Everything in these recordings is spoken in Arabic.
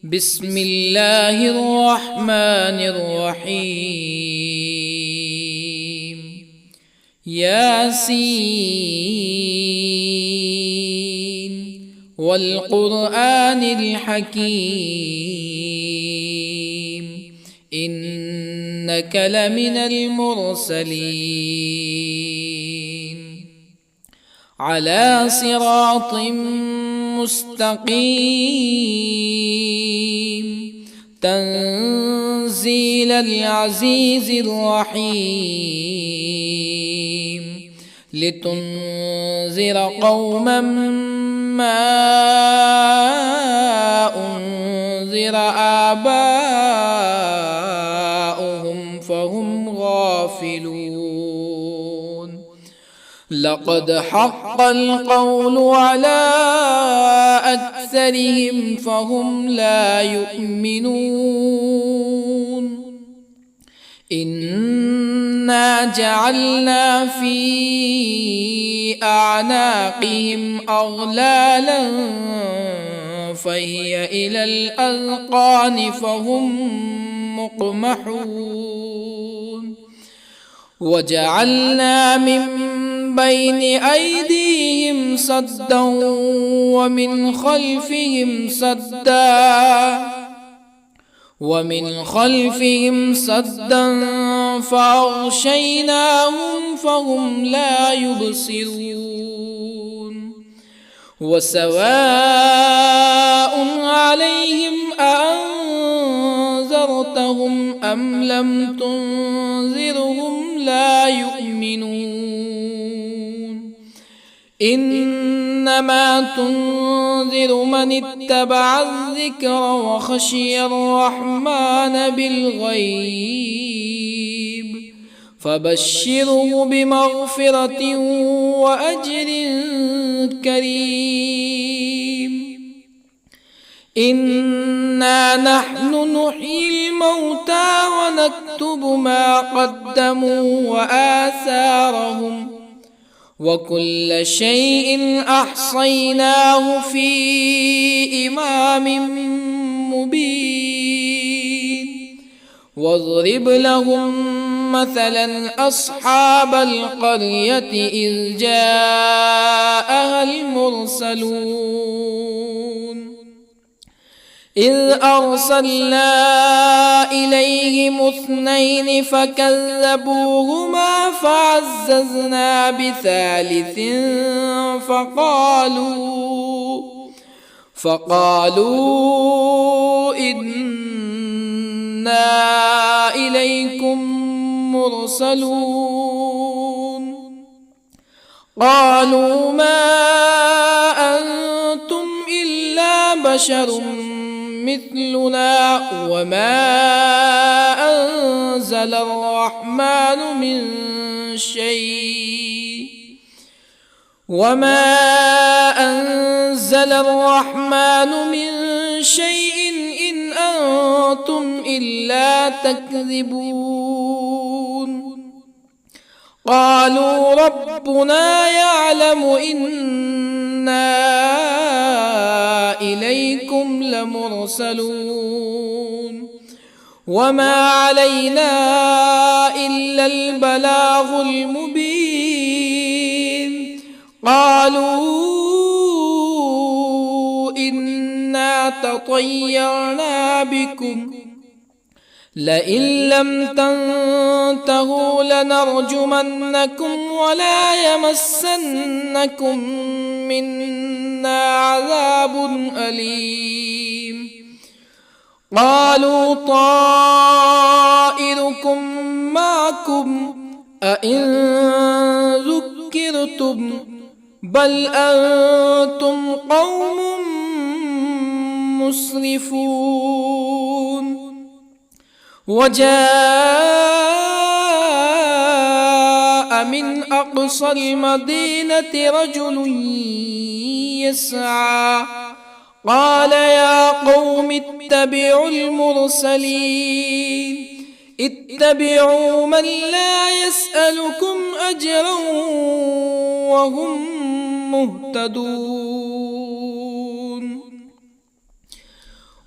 بسم الله الرحمن الرحيم. ياسين والقرآن الحكيم إنك لمن المرسلين على صراط مستقيم تنزيل العزيز الرحيم لتنذر قوما ما أنذر آباؤهم فهم غافلون. لقد حق القول على أكثرهم فهم لا يؤمنون. إنا جعلنا في أعناقهم أغلالا فهي إلى الأذقان فهم مقمحون. وجعلنا من بين أيديهم سدا ومن خلفهم سدا فأغشيناهم فهم لا يبصرون. وسواء عليهم أأنذرتهم أم لم تنذرهم لا يؤمنون. إنما تنذر من اتبع الذكر وخشي الرحمن بالغيب فبشره بمغفرة وأجر كريم. إنا نحن نحيي الموتى ونكتب ما قدموا وآثارهم وكل شيء أحصيناه في إمام مبين. واضرب لهم مثلا أصحاب القرية إذ جاءها المرسلون إذ أرسلنا إليهم اثنين فكذبوهما فعززنا بثالث فقالوا إنا إليكم مرسلون. قالوا ما أنتم إلا بشر مثلنا وما أنزل الرحمن من شيء إن أنتم إلا تكذبون. قالوا ربنا يعلم إنا إليكم لمرسلون وما علينا إلا البلاغ المبين. قالوا إنا تطيرنا بكم لئن لم تنتهوا لنرجمنكم ولا يمسنكم منا عذاب أليم. قالوا طائركم معكم أئن ذكرتم بل أنتم قوم مسرفون. وجاء من أقصى المدينة رجل يسعى قال يا قوم اتبعوا المرسلين اتبعوا من لا يسألكم أجرا وهم مهتدون.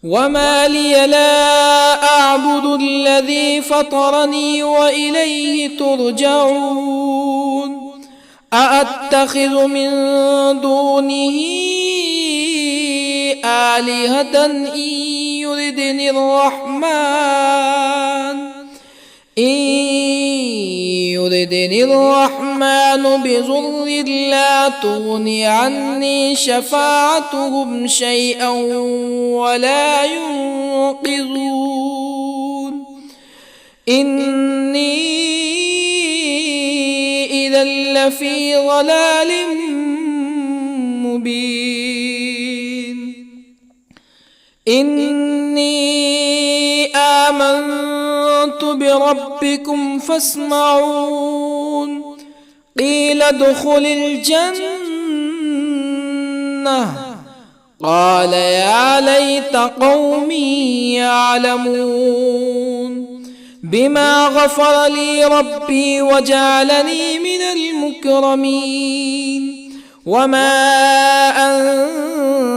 وما لي لا أعبد الذي فطرني وإليه ترجعون أأتخذ من دونه آلهة يردني الرحمن بضر لا تغن عني شفاعتهم شيئا ولا ينقذون إني إذا لفي ضلال مبين إني آمنت بربكم فاسمعون قيل ادخل الجنة قال يا ليت قومي يعلمون بما غفر لي ربي وجعلني من المكرمين وما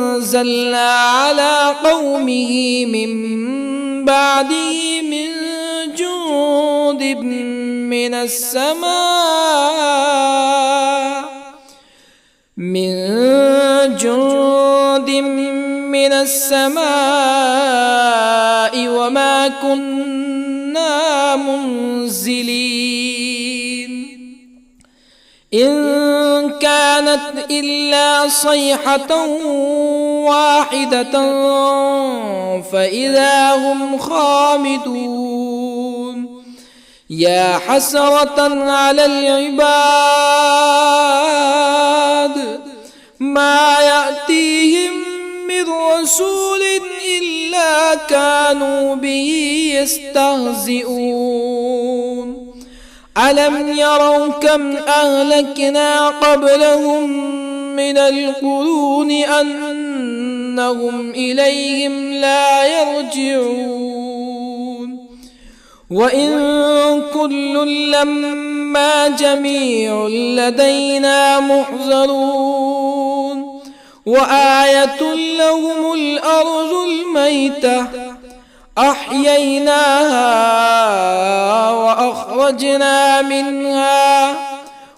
أنزلنا على قومه من بعده من جند من السماء وما كنا منزلين إن كانت إلا صيحة واحدة فإذا هم خامدون يا حسرة على العباد ما يأتيهم من رسول إلا كانوا به يستهزئون ألم يروا كم أهلكنا قبلهم من القرون أنهم إليهم لا يرجعون وإن كل لما جميع لدينا محضرون وآية لهم الأرض الميتة أحييناها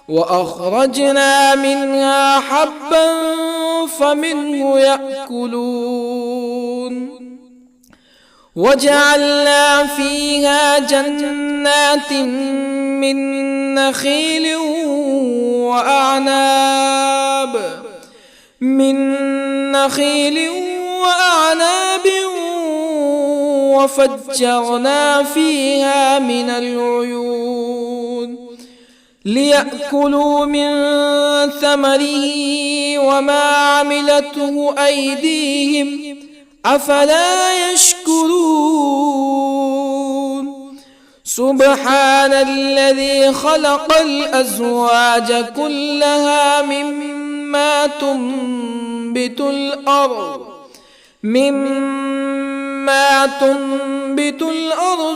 وأخرجنا منها حبا فمنه يأكلون وجعلنا فيها جنات من نخيل وأعناب وفجرنا فيها من العيون ليأكلوا من ثمره وما عملته أيديهم أفلا يشكرون سبحان الذي خلق الأزواج كلها مما تنبت الأرض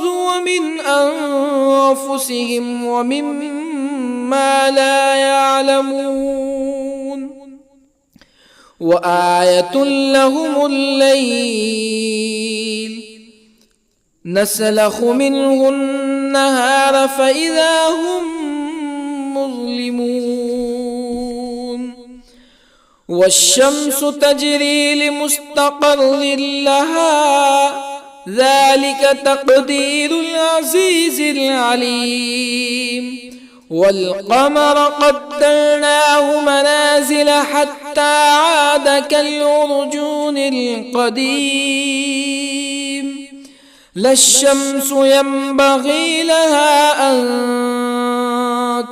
ومن أنفسهم ومما لا يعلمون وآية لهم الليل نسلخ منه النهار فإذا هم مظلمون والشمس تجري لمستقر لها ذلك تقدير العزيز العليم والقمر قدرناه منازل حتى عاد كالعرجون القديم لا الشمس ينبغي لها أن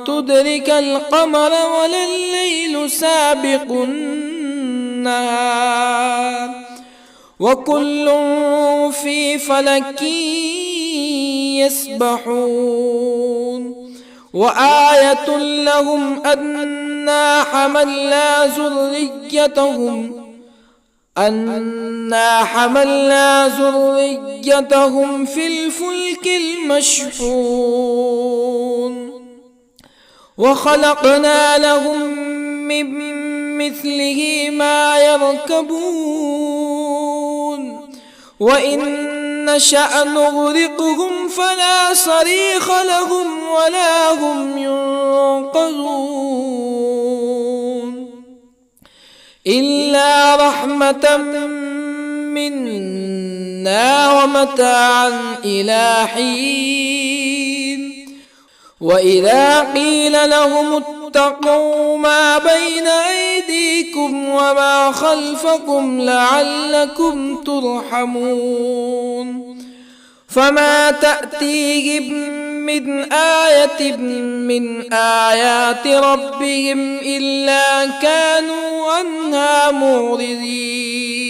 تدرك القمر ولا الليل سابق النهار وكل في فلك يسبحون وآية لهم أنا حملنا ذريتهم في الفلك المشحون وخلقنا لهم من مثله ما يركبون وإن نشأ نغرقهم فلا صريخ لهم ولا هم ينقذون إلا رحمة منا ومتاعا إلى حين وإذا قيل لهم اتقوا ما بين أيديكم وما خلفكم لعلكم ترحمون فما تأتيهم من آية من آيات ربهم إلا كانوا عنها معرضين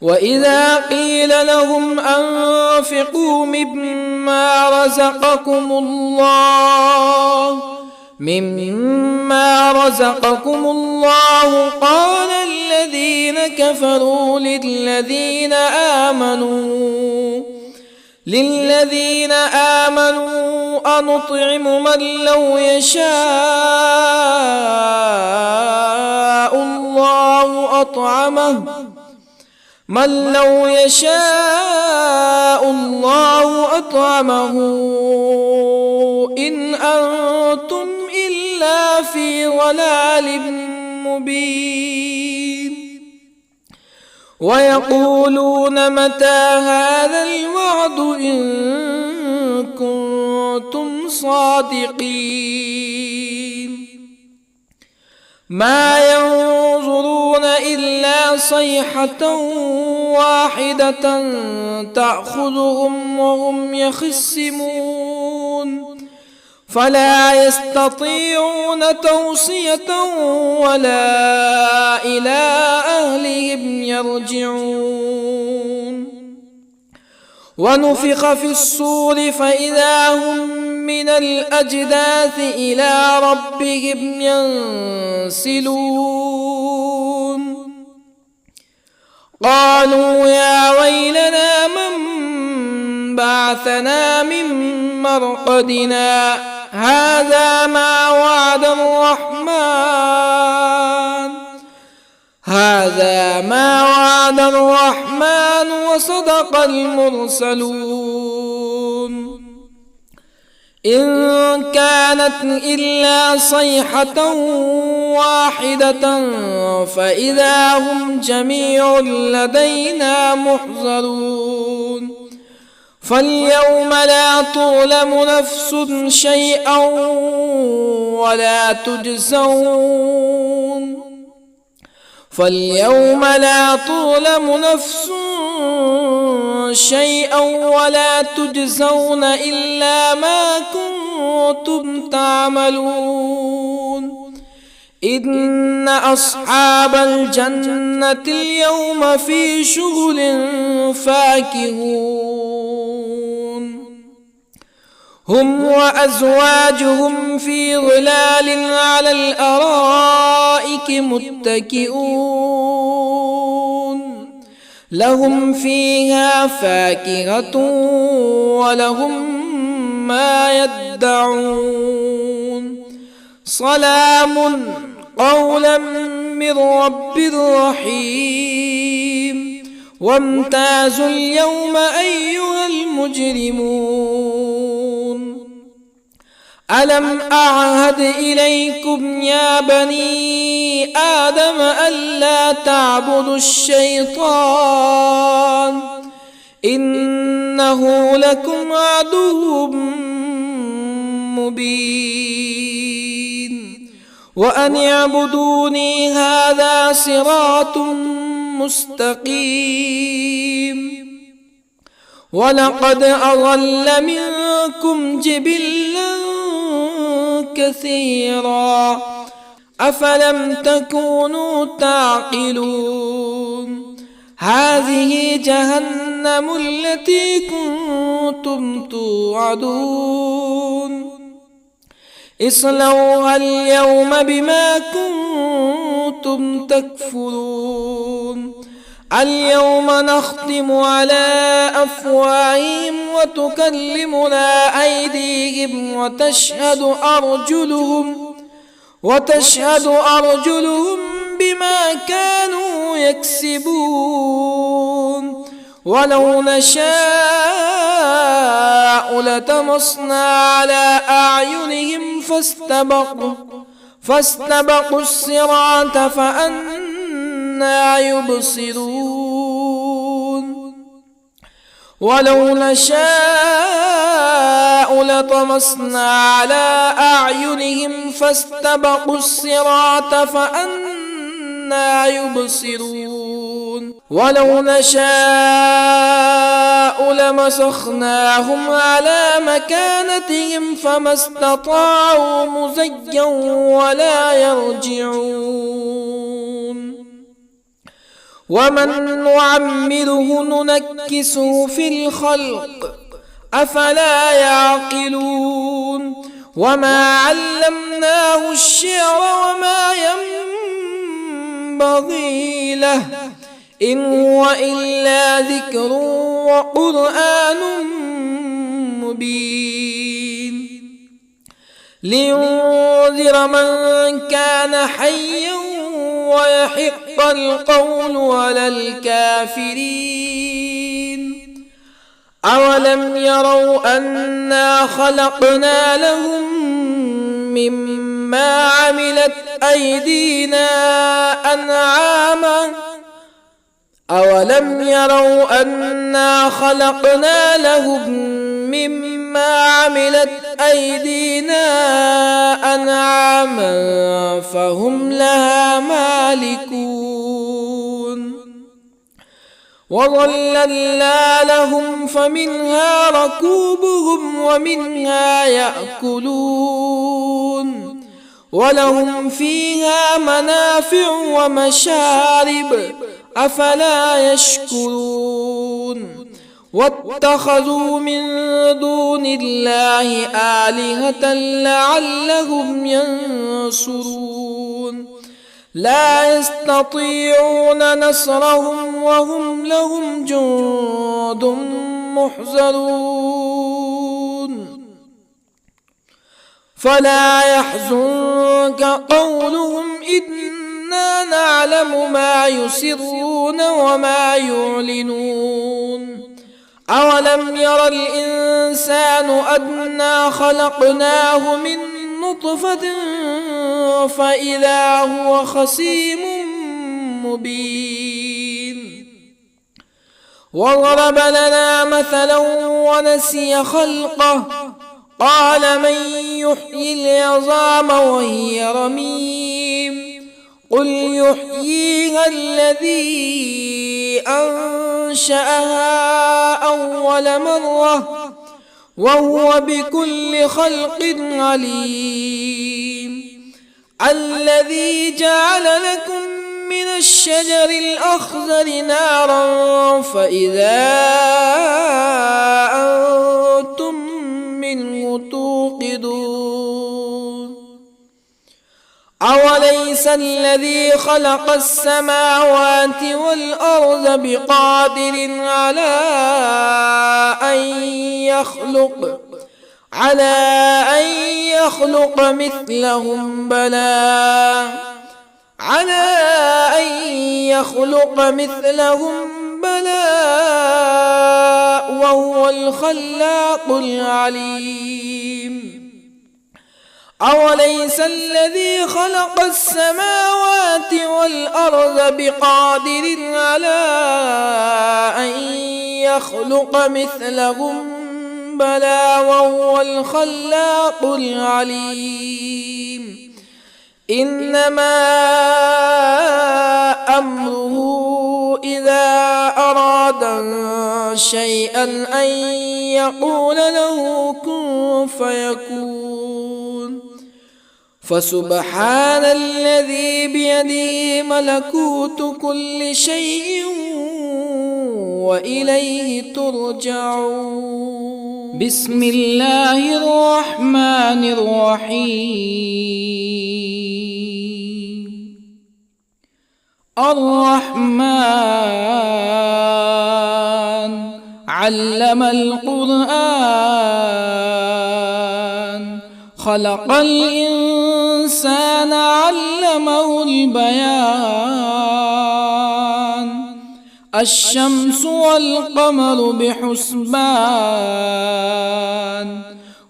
وإذا قيل لهم أنفقوا مما رزقكم الله قال الذين كفروا للذين آمنوا أنطعم من لو يشاء الله أطعمه إن أنتم إلا في ضلال مبين ويقولون متى هذا الوعد إن كنتم صادقين ما ينظرون إلا صيحة واحدة تأخذهم وهم يخصمون فلا يستطيعون توصية ولا إلى أهلهم يرجعون ونفخ في الصور فإذا هم من الأجداث إلى ربهم ينسلون قالوا يا ويلنا من بعثنا من مرقدنا هذا ما وعد الرحمن وصدق المرسلون إن كانت إلا صيحة واحدة فإذا هم جميع لدينا محضرون فاليوم لا تظلم نفس شيئا ولا تجزون إلا ما كنتم تعملون إن أصحاب الجنة اليوم في شغل فاكهون هم وأزواجهم في ظلال على الأرائك متكئون لهم فيها فاكهة ولهم ما يدعون سلام قولا من رب رحيم وامتازوا اليوم أيها المجرمون ألم أعهد إليكم يا بني آدم ألا تعبدوا الشيطان إنه لكم عدو مبين وأن اعبدوني هذا صراط مستقيم ولقد أضل منكم جبلا كثيرا أفلم تكونوا تعقلون هذه جهنم التي كنتم توعدون اصلوها اليوم بما كنتم تكفرون اليوم نختم على أفواههم وتكلمنا أيديهم وتشهد أرجلهم بما كانوا يكسبون ولو نشاء لطمسنا على أعينهم فاستبقوا الصراط فأنى يبصرون ولو نشاء لطمسنا على أعينهم فاستبقوا الصراط فأنى يبصرون ولو نشاء لمسخناهم على مكانتهم فما استطاعوا مزيا ولا يرجعون ومن نعمره ننكسه في الخلق أفلا يعقلون وما علمناه الشعر وما ينبغي له إن هو إلا ذكر وقرآن مبين لينذر من كان حيا ويحق القول على الكافرين أولم يروا أنا خلقنا لهم مما عملت أيدينا أنعاما أولم يروا أنا خلقنا لهم مما عملت أيدينا أنعاما فهم لها مالكون وظللنا لهم فمنها ركوبهم ومنها يأكلون ولهم فيها منافع ومشارب أفلا يشكرون واتخذوا من دون الله آلهة لعلهم ينصرون لا يستطيعون نصرهم وهم لهم جند محضرون فلا يحزنك قولهم إنا نعلم ما يسرون وما يعلنون أولم ير الإنسان أنا خلقناه من نطفة فإذا هو خصيم مبين وضرب لنا مثلا ونسي خلقه قال من يحيي العظام وهي رميم قل يحييها الذي أنشأها أول مرة وهو بكل خلق عليم الذي جعل لكم من الشجر الأخضر نارا فإذا أنتم منه توقدون أوليس الذي خلق السماوات والأرض بقادر على أن يخلق مثلهم بلى وهو الخلاق العليم أوليس الذي خلق السماوات والأرض بقادر على أن يخلق مثلهم بلى وهو الخلاق العليم إنما أمره إذا أراد شيئا أن يقول له كن فيكون فسبحان الذي بيده ملكوت كل شيء وإليه ترجعون بسم الله الرحمن الرحيم الرحمن علم القرآن خلق الإنسان الإنسان علمه البيان الشمس والقمر بحسبان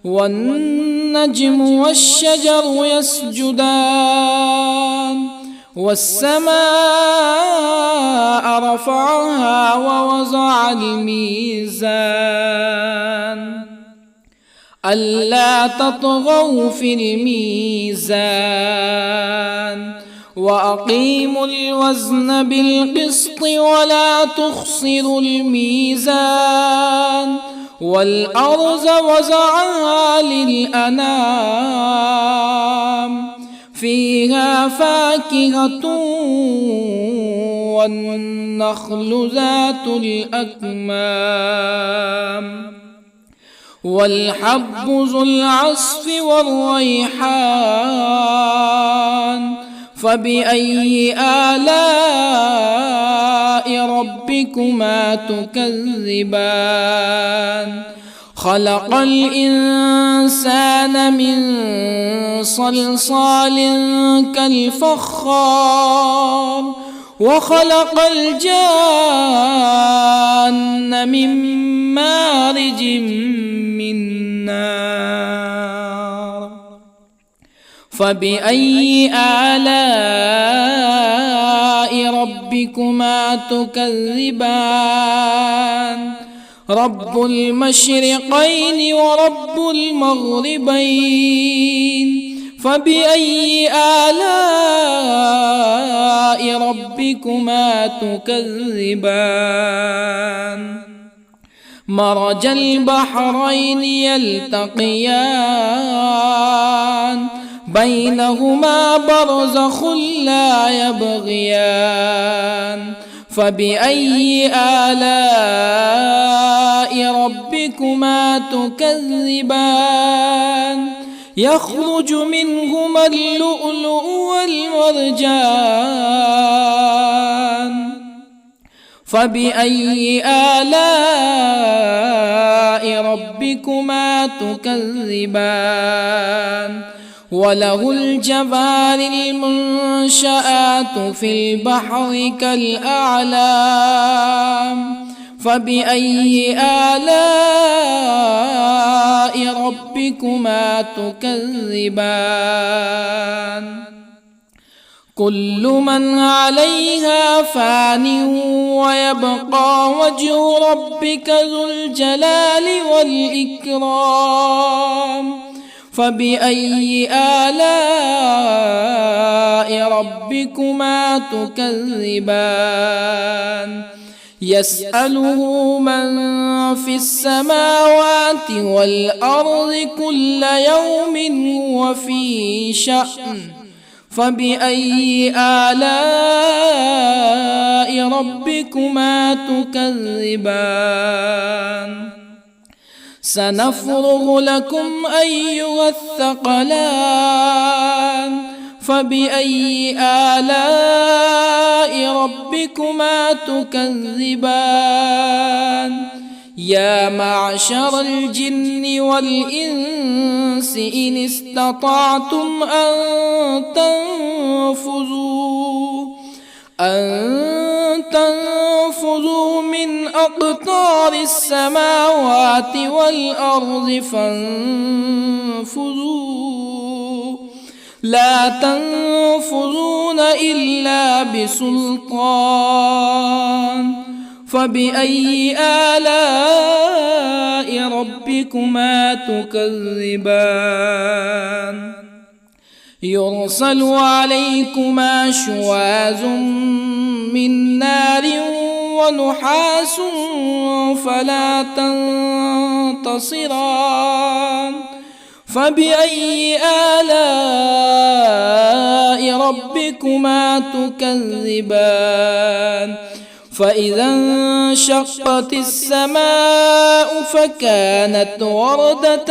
والنجم والشجر يسجدان والسماء رفعها ووضع الميزان ألا تطغوا في الميزان وأقيموا الوزن بالقسط ولا تخسروا الميزان والأرض وضعها للأنام فيها فاكهة والنخل ذات الأكمام والحب ذو العصف والريحان فبأي آلاء ربكما تكذبان خلق الإنسان من صلصال كالفخار وخلق الجان من مارج من نار فبأي آلاء ربكما تكذبان رب المشرقين ورب المغربين فبأي آلاء ربكما تكذبان مرج البحرين يلتقيان بينهما برزخ لا يبغيان فبأي آلاء ربكما تكذبان يخرج منهما اللؤلؤ والمرجان فبأي آلاء ربكما تكذبان وله الجوار المنشآت في البحر كالأعلام فبأي آلاء ربكما تكذبان كل من عليها فان ويبقى وجه ربك ذو الجلال والإكرام فبأي آلاء ربكما تكذبان يسأله من في السماوات والأرض كل يوم هو في شأن فبأي آلاء ربكما تكذبان سنفرغ لكم أيها الثقلان فبأي آلاء ربكما تكذبان يا معشر الجن والإنس إن استطعتم أن تنفذوا من أقطار السماوات والأرض فانفذوا لا تنفذون إلا بسلطان فبأي آلاء ربكما تكذبان يرسل عليكما شواظ من نار ونحاس فلا تنتصران فبأي آلاء ربكما تكذبان فإذا انشقت السماء فكانت وردة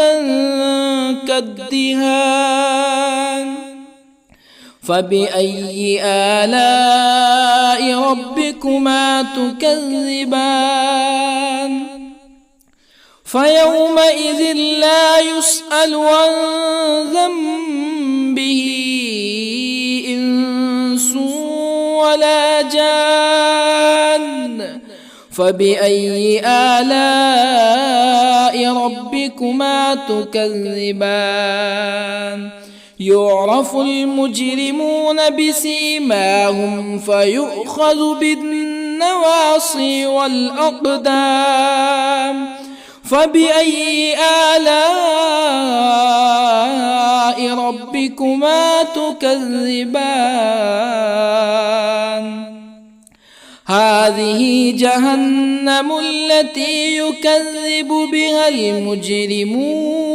كالدهان فبأي آلاء ربكما تكذبان فيومئذ لا يسأل عن ذنبه ولا جان فبأي آلاء ربكما تكذبان يعرف المجرمون بسيماهم فيؤخذ بالنواصي والأقدام فبأي آلاء ربكما تكذبان هذه جهنم التي يكذب بها المجرمون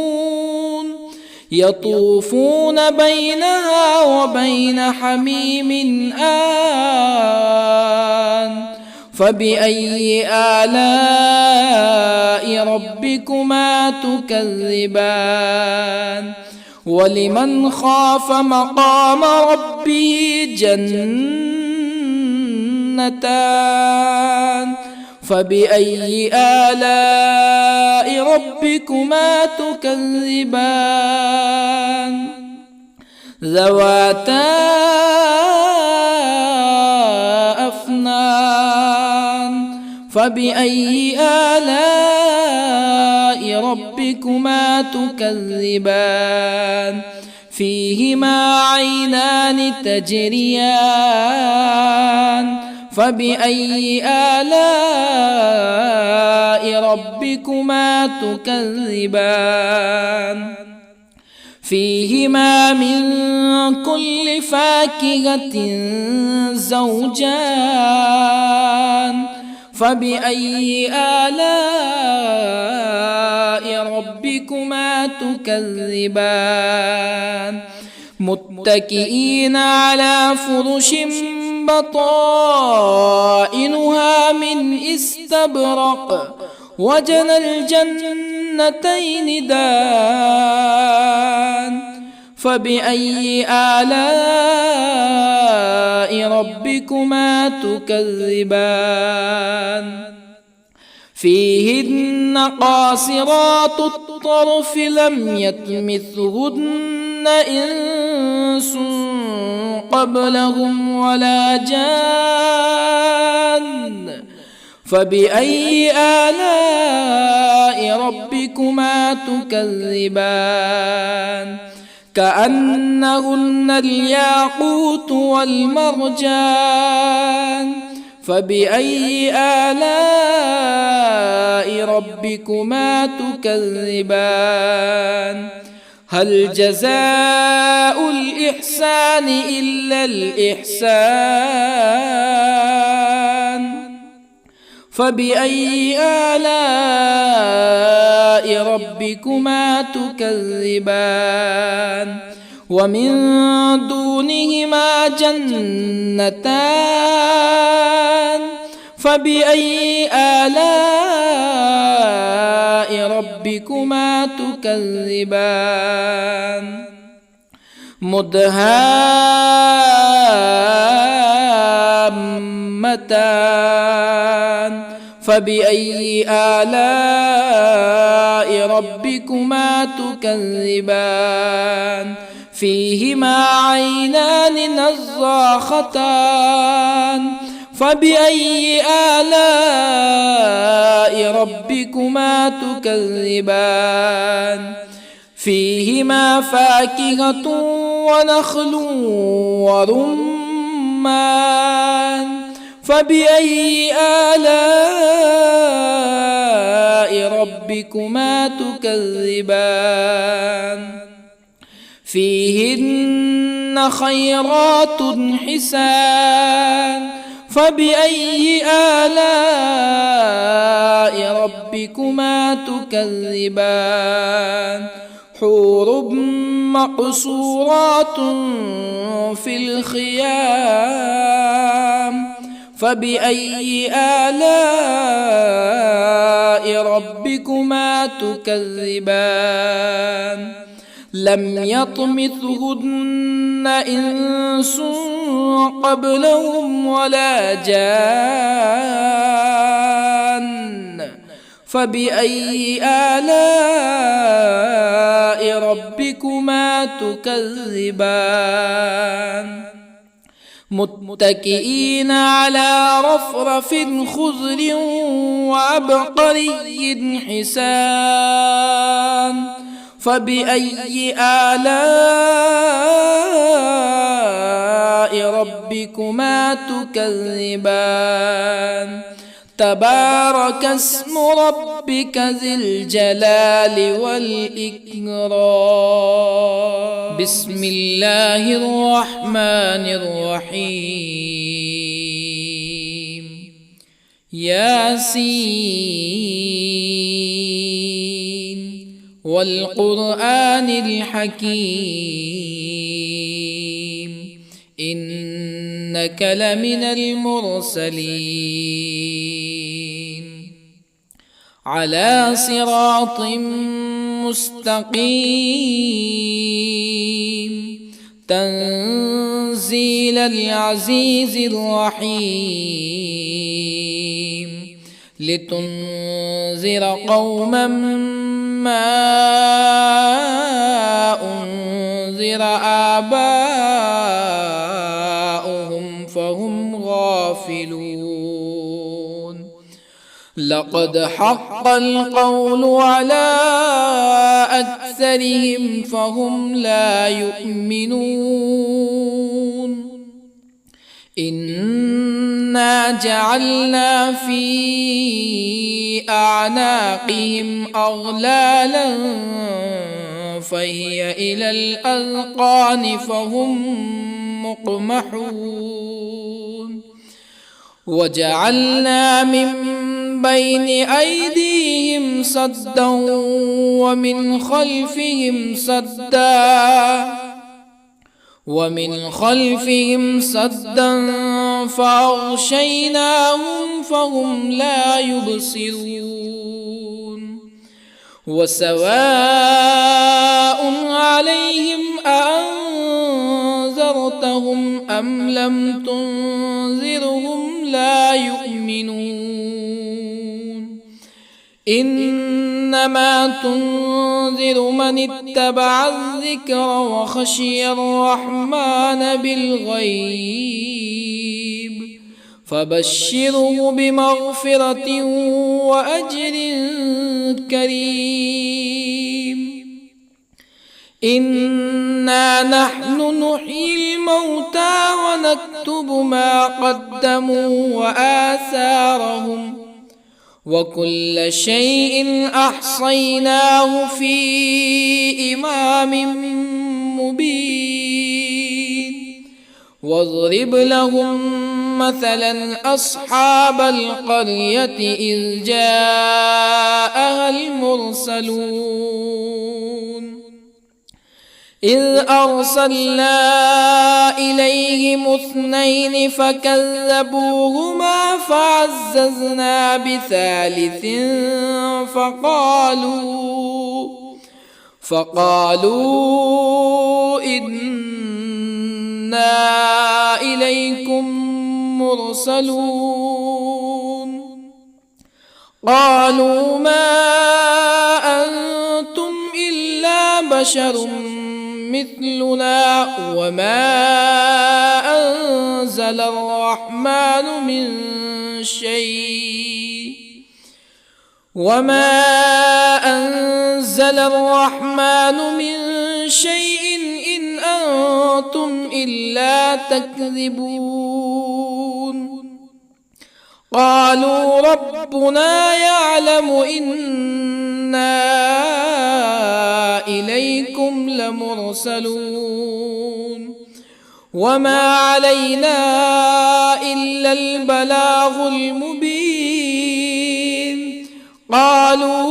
يطوفون بينها وبين حميم آن فبأي آلاء ربكما تكذبان ولمن خاف مقام ربه جنتان فبأي آلاء ربكما تكذبان ذواتا أفنان فبأي آلاء ربكما تكذبان فيهما عينان تجريان فبأي آلاء ربكما تكذبان فيهما من كل فاكهة زوجان فبأي آلاء ربكما تكذبان متكئين على فرش بطائنها من استبرق وجنى الجنتين دان فبأي آلاء ربكما تكذبان فيهن قاصرات الطرف لم يطمثهن إنس قبلهم ولا جان فبأي آلاء ربكما تكذبان كأنهن الياقوت والمرجان فبأي آلاء ربكما تكذبان هل جزاء الإحسان إلا الإحسان فبأي آلاء ربكما تكذبان ومن دونهما جنتان فبأي آلاء ربكما تكذبان مدهامتان فبأي آلاء ربكما تكذبان فيهما عينان نضاختان فبأي آلاء ربكما تكذبان فيهما فاكهة ونخل ورمان فبأي آلاء ربكما تكذبان فيهن خيرات حسان فبأي آلاء ربكما تكذبان حور مقصورات في الخيام فبأي آلاء ربكما تكذبان لم يطمثهن إنس قبلهم ولا جان فبأي آلاء ربكما تكذبان متكئين على رفرف خضر وعبقري حسان فبأي آلاء ربكما تكذبان تبارك اسم ربك ذي الجلال والإكرام بسم الله الرحمن الرحيم ياسين والقرآن الحكيم إنك لمن المرسلين على صراط مستقيم تنزيل العزيز الرحيم لتنذر قوما ما أنذر آباؤهم فهم غافلون لقد حق القول على أكثرهم فهم لا يؤمنون إنا جعلنا في أعناقهم أغلالا فهي إلى الأذقان فهم مقمحون وجعلنا من بين أيديهم سدا ومن خلفهم سدا فأغشيناهم فهم لا يبصرون وسواء عليهم أأنذرتهم أم لم تنذرهم لا يؤمنون إنما تنذر من اتبع الذكر وخشي الرحمن بالغيب فبشره بمغفرة وأجر كريم إنا نحن نحيي الموتى ونكتب ما قدموا وآثارهم وكل شيء أحصيناه في إمام مبين واضرب لهم مثلا أصحاب القرية إذ جاءها المرسلون إذ أرسلنا إليهم 2 فكذبوهما فعززنا بثالث فقالوا إنا إليكم مرسلون قالوا ما أنتم إلا بشر مثلنا وما أنزل الرحمن من شيء إن أنتم إلا تكذبون قالوا ربنا يعلم إنا إليكم لمرسلون وما علينا إلا البلاغ المبين قالوا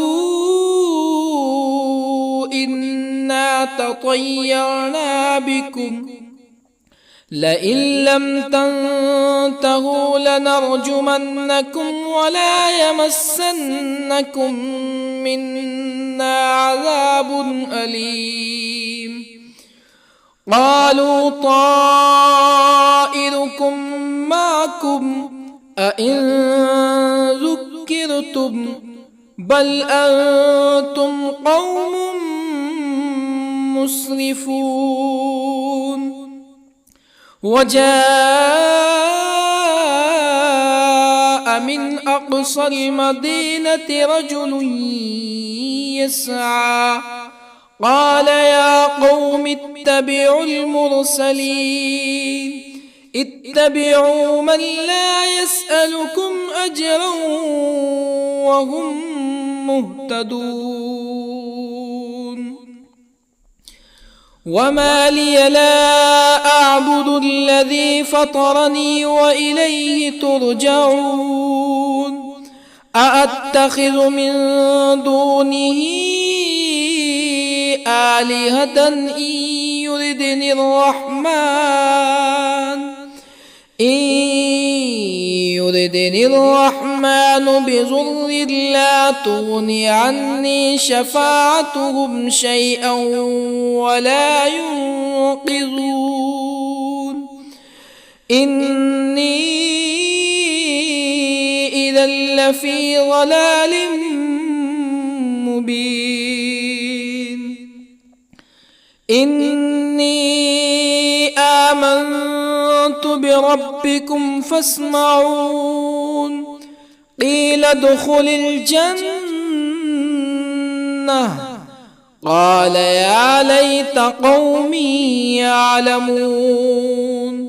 إنا تطيرنا بكم لئن لم تنتهوا لنرجمنكم ولا يمسنكم منا عذاب أليم قالوا طائركم معكم أئن ذكرتم بل أنتم قوم مسرفون وجاء من أقصى المدينة رجل يسعى قال يا قوم اتبعوا المرسلين اتبعوا من لا يسألكم أجرا وهم مهتدون وما لي لا أعبد الذي فطرني وإليه ترجعون أأتخذ من دونه آلهة يردني الرحمن بضر لا تغني عني شفاعتهم شيئا ولا ينقذون إني إذا لفي ضلال مبين إني آمنت بربكم فاسمعون قيل ادخل الجنة قال يا ليت قومي يعلمون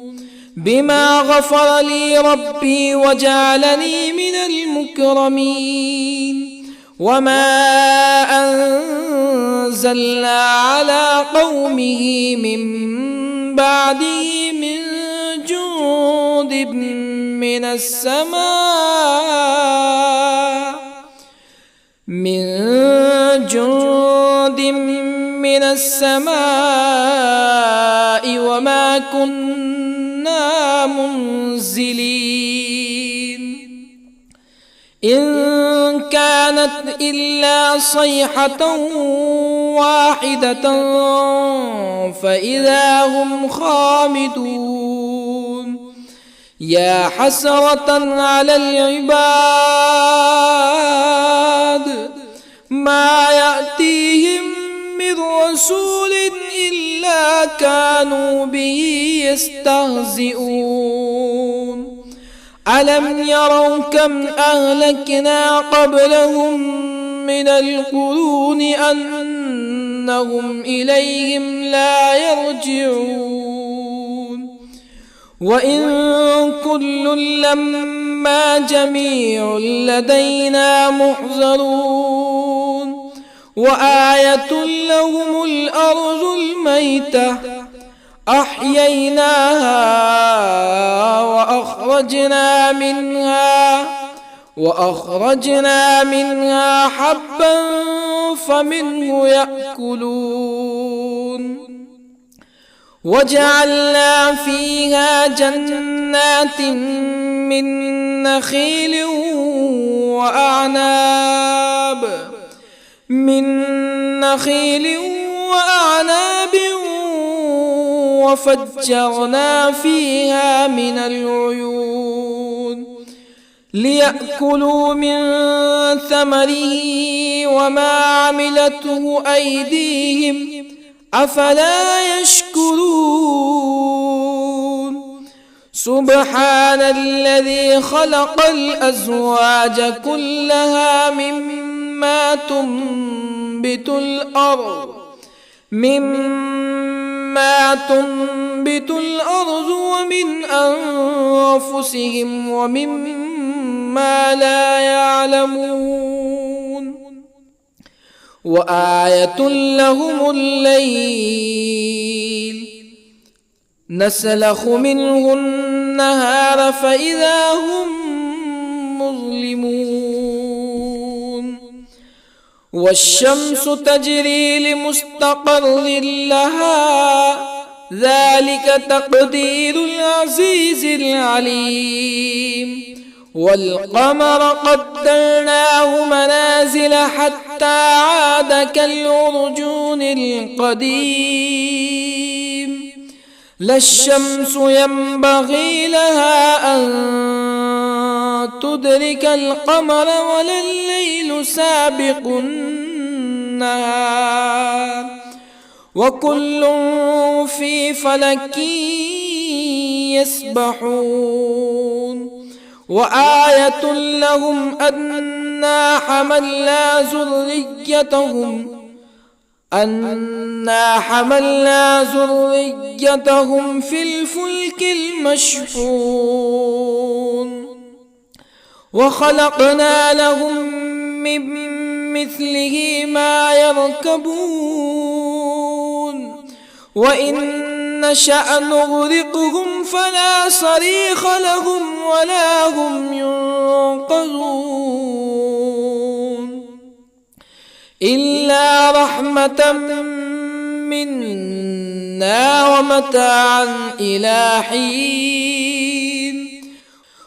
بما غفر لي ربي وجعلني من المكرمين وما أنزلنا على قومه من بعده من جند من السماء وما كنا منزلين إن كانت إلا صيحة واحدة فإذا هم خامدون يا حسرة على العباد ما يأتيهم من رسول إلا كانوا به يستهزئون ألم يروا كم أهلكنا قبلهم من القرون أنهم إليهم لا يرجعون وإن كل لما جميع لدينا محضرون وآية لهم الأرض الميتة أحييناها وأخرجنا منها حبا فمنه يأكلون وجعلنا فيها جنات من نخيل وأعناب وفجرنا فيها من العيون ليأكلوا من ثمره وما عملته أيديهم أفلا يشكرون سبحان الذي خلق الأزواج كلها مما تنبت الأرض ومن أنفسهم ومما لا يعلمون وآية لهم الليل نسلخ منه النهار فإذا هم مظلمون والشمس تجري لمستقر لها ذلك تقدير العزيز العليم والقمر قدرناه منازل حتى عاد كالعرجون القديم لا الشمس ينبغي لها أن تدرك القمر ولا الليل سابق النهار وكل في فلك يسبحون وآية لهم أنا حملنا ذريتهم في الفلك المشحون وخلقنا لهم من مثله ما يركبون وإن نشأ نغرقهم فلا صريخ لهم ولا هم ينقذون إلا رحمة منا ومتاعا إلى حين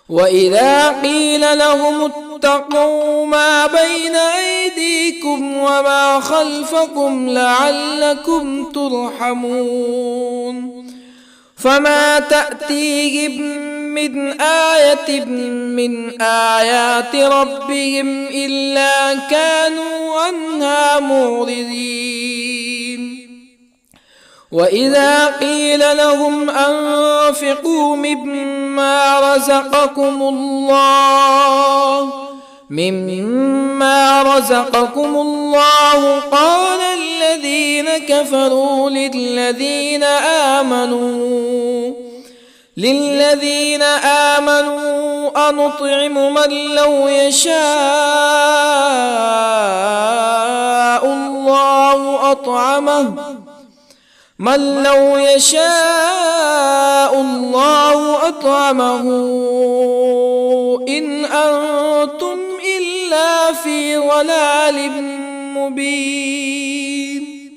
وإذا قيل لهم اتقوا ما بين أيديكم وما خلفكم لعلكم ترحمون فما تأتيهم من آية من آيات ربهم إلا كانوا عنها معرضين وإذا قيل لهم أنفقوا مما رزقكم الله قال الذين كفروا للذين آمنوا أنطعم من لو يشاء الله أطعمه إن أنتم إلا في ضلال مبين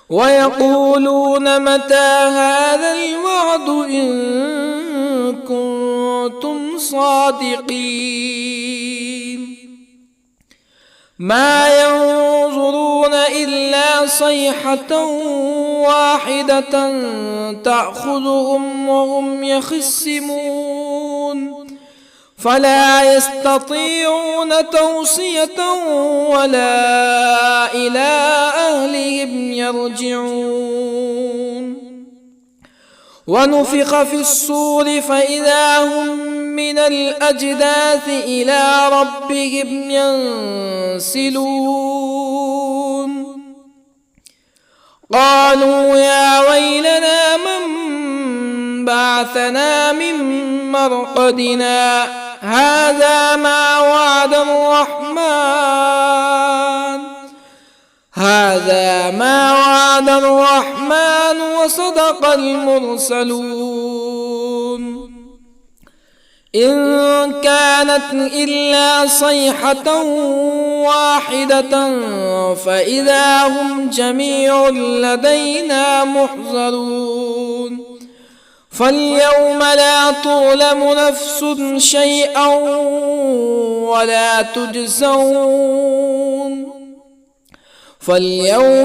ويقولون متى هذا الوعد إن كنتم صادقين ما ينظرون إلا صيحة واحدة تأخذهم وهم يخصمون فلا يستطيعون توصية ولا إلى أهلهم يرجعون ونفخ في الصور فإذا هم من الأجداث إلى ربهم ينسلون قالوا يا ويلنا من بعثنا من مرقدنا هذا ما وعد الرحمن وصدق المرسلون إن كانت إلا صيحة واحدة فإذا هم جميع لدينا محضرون فاليوم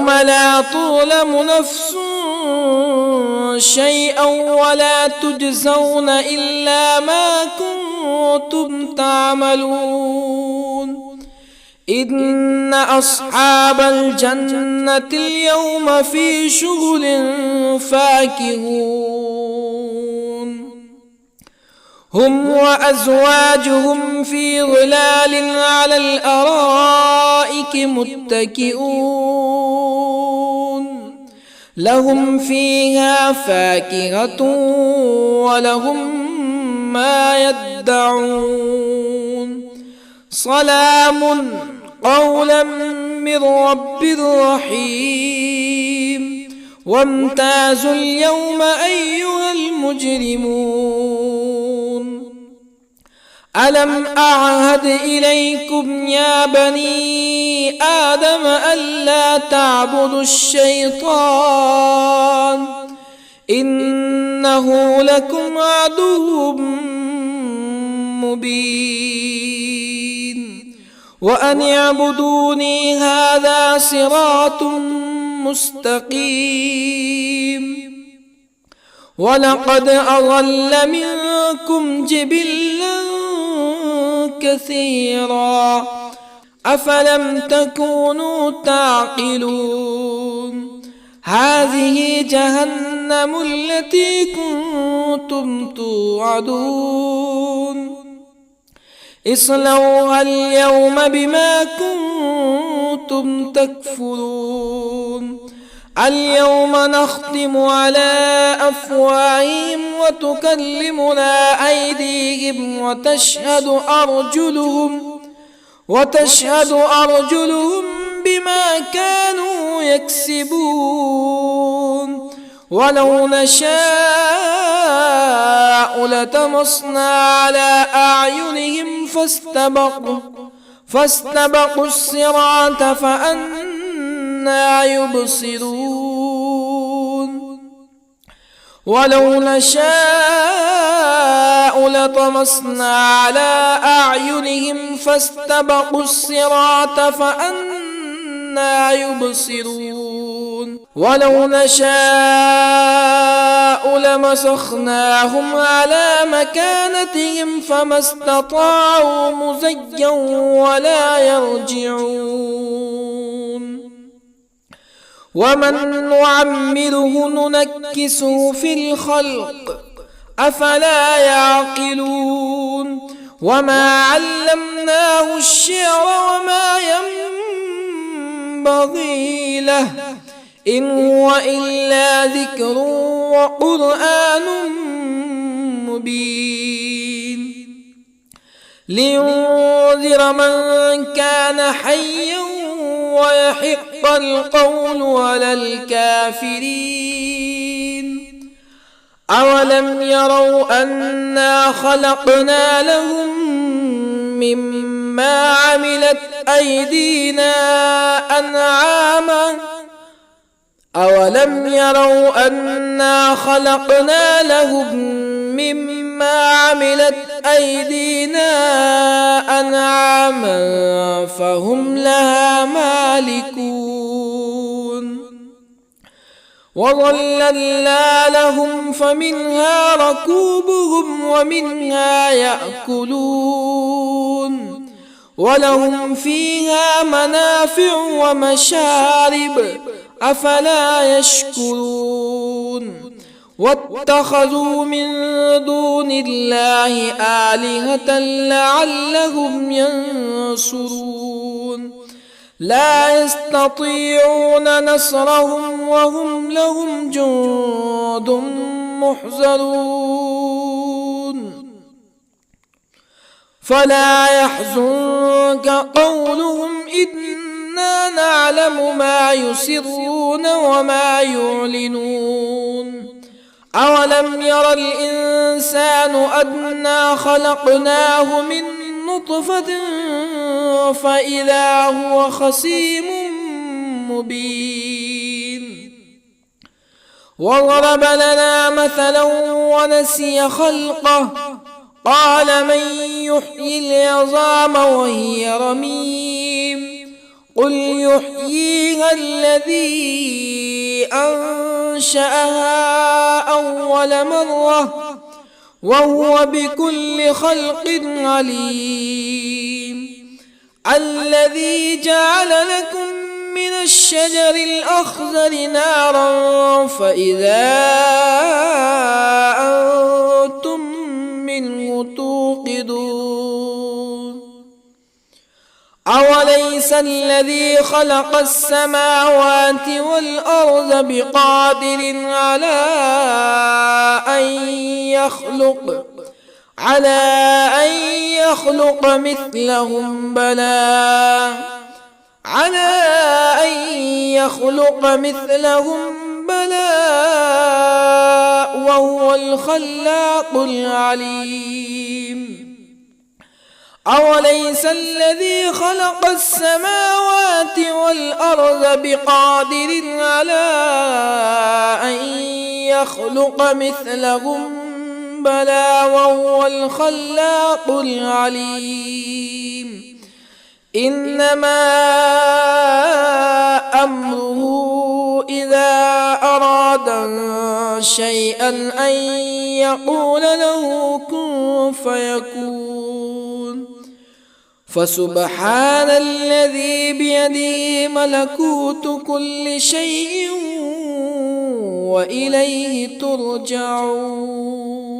لا تظلم نفس شيئا ولا تجزون إلا ما كنتم تعملون إن أصحاب الجنة اليوم في شغل فاكهون هم وأزواجهم في ظلال على الأرائك متكئون لهم فيها فاكهة ولهم ما يدعون سلام قولا من رب رحيم وامتازوا اليوم أيها المجرمون ألم أعهد إليكم يا بني آدم ألا تعبدوا الشيطان إنه لكم عدو مبين وأن اعبدوني هذا صراط مستقيم ولقد أضل منكم جبلا كثيرا أفلم تكونوا تعقلون هذه جهنم التي كنتم كنتم توعدون اصلوها اليوم بما كنتم تكفرون اليوم نختم على أفواههم وتكلمنا أيديهم وتشهد أرجلهم بما كانوا يكسبون ولو نشاء لطمسنا على أعينهم فاستبقوا الصراط فأنى يبصرون ولو نشاء لطمسنا على أعينهم فاستبقوا الصراط فأنى يبصرون ولو نشاء لمسخناهم على مكانتهم فما استطاعوا مزيا ولا يرجعون ومن نعمره ننكسه في الخلق أفلا يعقلون وما علمناه الشعر وما ينبغي له إن هو إلا ذكر وقرآن مبين لينذر من كان حيا ويحق القول على الكافرين أولم يروا أنا خلقنا لهم مما عملت أيدينا أنعاما أولم يروا أنا خلقنا لهم مما عملت أيدينا أنعاما فهم لها مالكون وظللنا لهم فمنها ركوبهم ومنها يأكلون ولهم فيها منافع ومشارب أفلا يشكرون واتخذوا من دون الله آلهة لعلهم ينصرون لا يستطيعون نصرهم وهم لهم جند محضرون فلا يحزنك قولهم إنا نعلم ما يسرون وما يعلنون أولم ير الإنسان أنا خلقناه من نطفة فإذا هو خصيم مبين وضرب لنا مثلا ونسي خلقه قال من يحيي العظام وهي رميم قل يحييها الذي أنشأها أول مرة وهو بكل خلق عليم الذي جعل لكم من الشجر الأخضر نارا فإذا أنتم منه توقدون أوليس الذي خلق السماوات والأرض بقادر على أن يخلق مثلهم بلى وهو الخلاق العليم أوليس الذي خلق السماوات والأرض بقادر على أن يخلق مثلهم بلى وهو الخلاق العليم إنما أمره إذا أراد شيئا أن يقول له كن فيكون فسبحان الذي بيده ملكوت كل شيء وإليه ترجعون.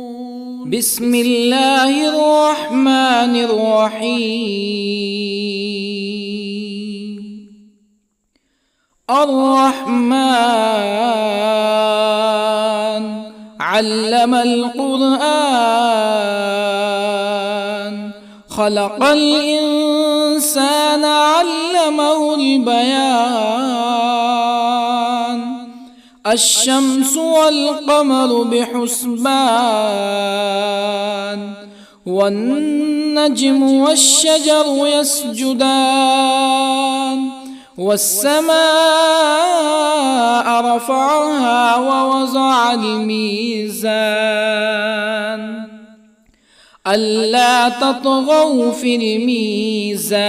بسم الله الرحمن الرحيم. الرحمن علم القرآن، خلق الإنسان علمه البيان. الشمس والقمر بحسبان، والنجم والشجر يسجدان. والسماء رفعها ووضع الميزان، ألا تطغوا في الميزان.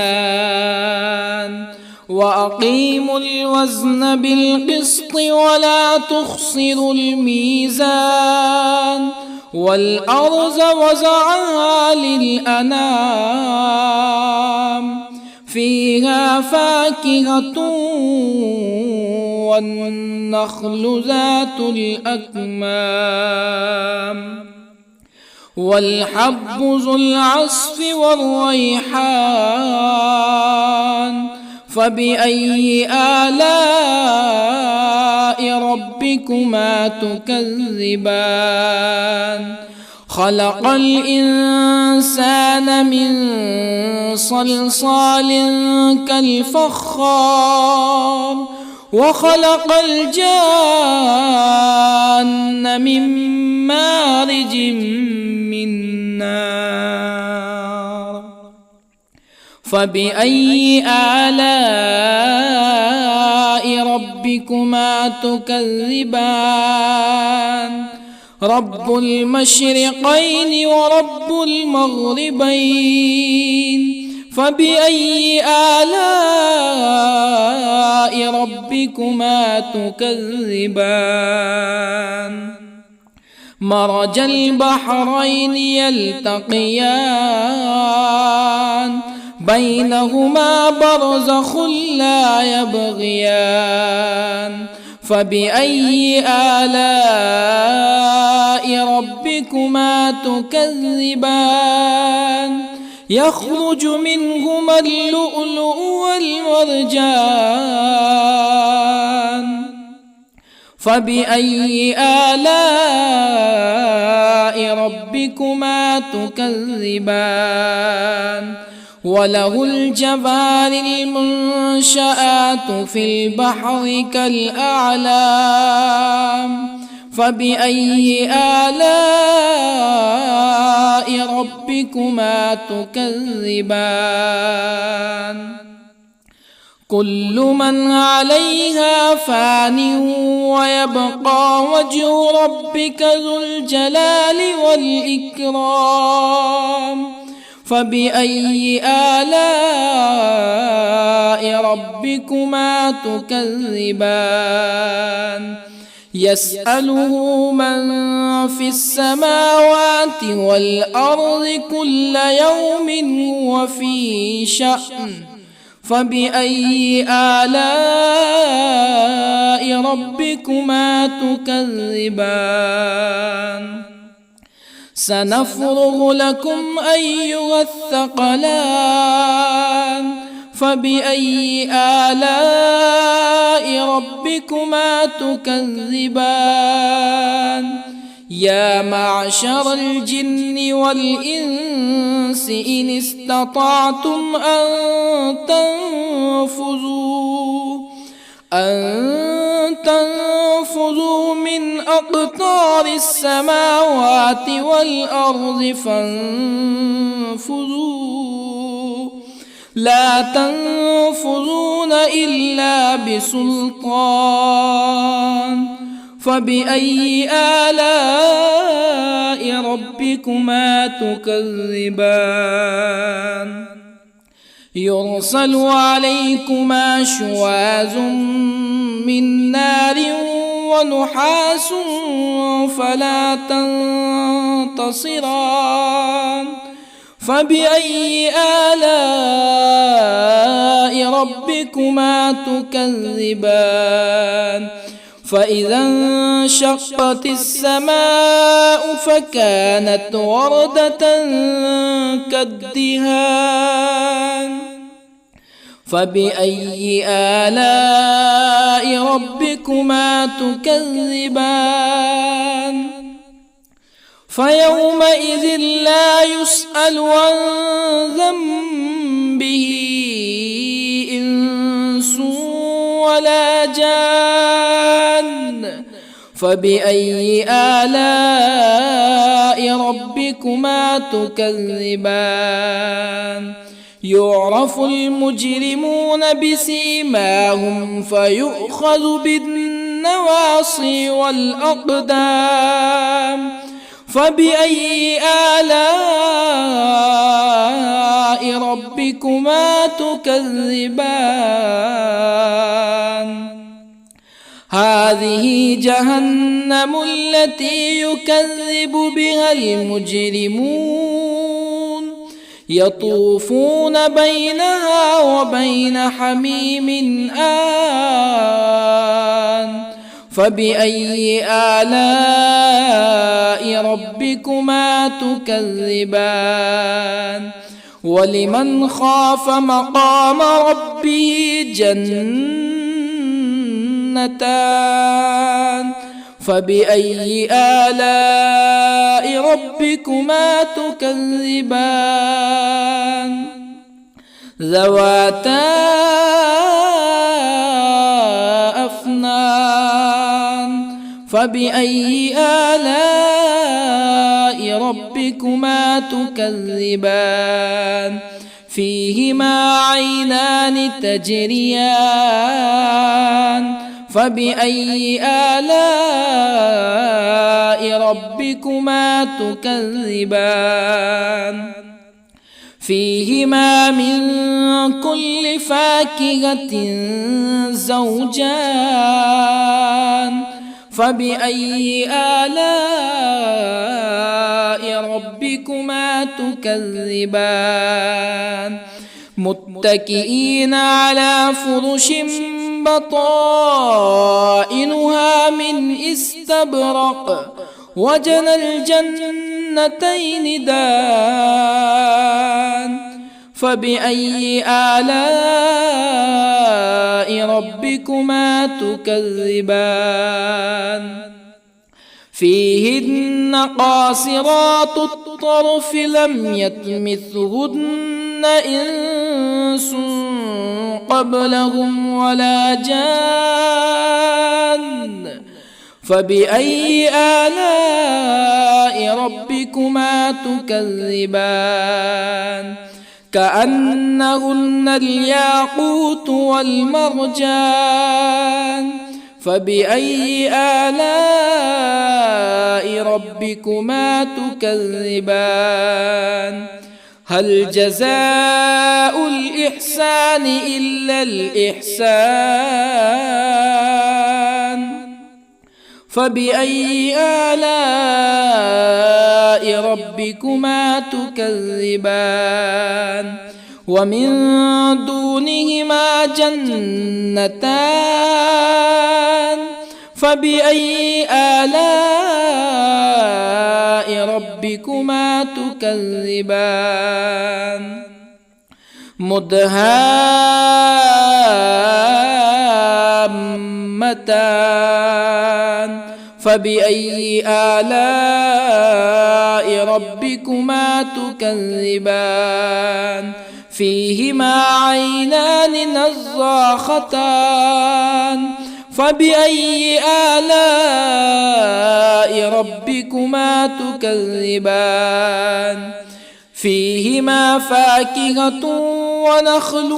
وأقيموا الوزن بالقسط ولا تخسروا الميزان. والأرض وضعها للأنام، فيها فاكهة والنخل ذات الأكمام، والحب ذو العصف والريحان. فبأي آلاء ربكما تكذبان؟ خلق الإنسان من صلصال كالفخار، وخلق الجان من مارج من نار. فبأي آلاء ربكما تكذبان؟ رب المشرقين ورب المغربين. فبأي آلاء ربكما تكذبان؟ مرج البحرين يلتقيان، بينهما برزخ لا يبغيان. فبأي آلاء ربكما تكذبان؟ يخرج منهما اللؤلؤ والمرجان. فبأي آلاء ربكما تكذبان؟ وله الجوار المنشآت في البحر كالأعلام. فبأي آلاء ربكما تكذبان؟ كل من عليها فان، ويبقى وجه ربك ذو الجلال والإكرام. فبأي آلاء ربكما تكذبان؟ يسأله من في السماوات والأرض كل يوم هو في شأن. فبأي آلاء ربكما تكذبان؟ سنفرغ لكم أيها الثقلان. فبأي آلاء ربكما تكذبان؟ يا معشر الجن والإنس إن استطعتم أن تنفذوا من أقطار السماوات والأرض فانفذوا، لا تنفذون إلا بسلطان. فبأي آلاء ربكما تكذبان؟ يرسل عليكما شواظ من نار ونحاس فلا تنتصران. فبأي آلاء ربكما تكذبان؟ فإذا انشقت السماء فكانت وردة كالدهان فبأي آلاء ربكما تكذبان فيومئذ لا يسأل عن ذنبه إنس ولا جان فبأي آلاء ربكما تكذبان يعرف المجرمون بسيماهم فيؤخذ بالنواصي والأقدام فبأي آلاء ربكما تكذبان هذه جهنم التي يكذب بها المجرمون يطوفون بينها وبين حميم آن فبأي آلاء ربكما تكذبان ولمن خاف مقام ربه جنتان فبأي آلاء ربكما تكذبان ذواتا أفنان فبأي آلاء ربكما تكذبان فيهما عينان تجريان فبأي آلاء ربكما تكذبان فيهما من كل فاكهة زوجان فبأي آلاء ربكما تكذبان متكئين على فرش بطائنها من استبرق وجنى الجنتين دان فبأي آلاء ربكما تكذبان فيهن قاصرات الطرف لم يطمثهن إنس قبلهم ولا جان فبأي آلاء ربكما تكذبان كأنهن الياقوت والمرجان فبأي آلاء ربكما تكذبان هل جزاء الإحسان إلا الإحسان فبأي آلاء ربكما تكذبان ومن دونهما جنتان فبأي آلاء ربكما تكذبان مدهامتان فبأي آلاء ربكما تكذبان فيهما عينان نضاختان فبأي آلاء ربكما تكذبان فيهما فاكهة ونخل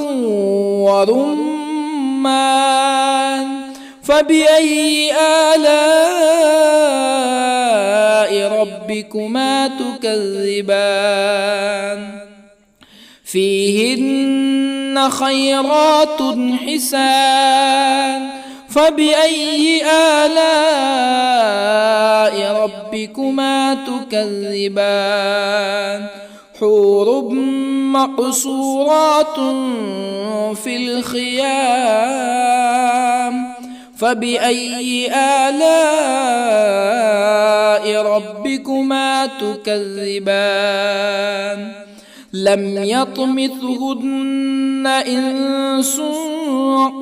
ورمان فبأي آلاء ربكما تكذبان فيهن خيرات حسان فبأي آلاء ربكما تكذبان حور مقصورات في الخيام فبأي آلاء ربكما تكذبان لم يطمثهن إنس